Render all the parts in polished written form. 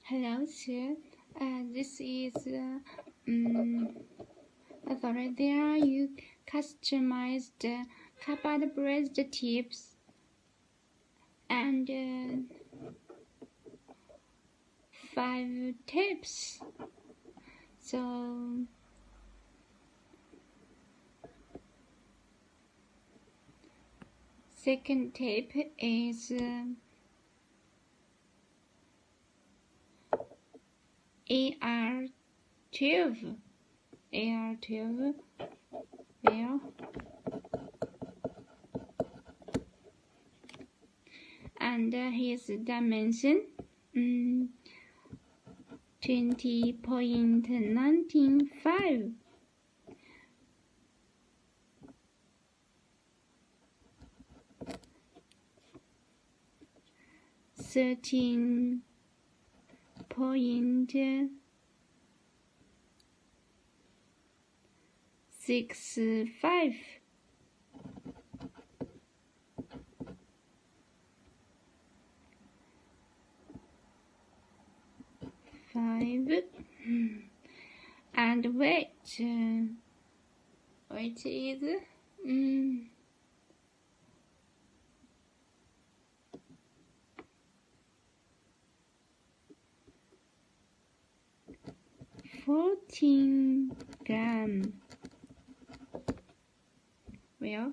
Hello, sir. This is sorry. There are you customized carbide brazed tips and 5 tips. So second tip is AR12. AR12. Well, and his dimension 20.195. $13.65. And weight is 14 grams. Well,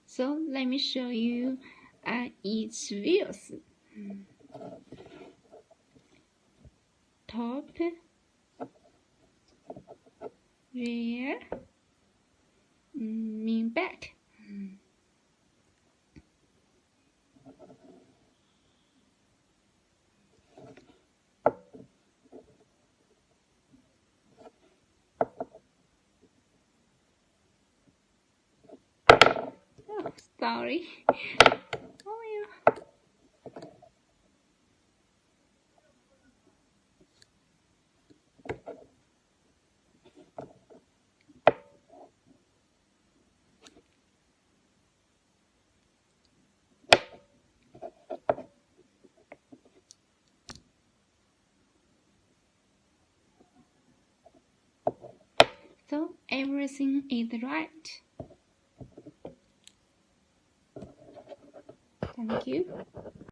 so let me show you its views. Top, rear, back. Oh, sorry. Oh yeah. So everything is right. Thank you.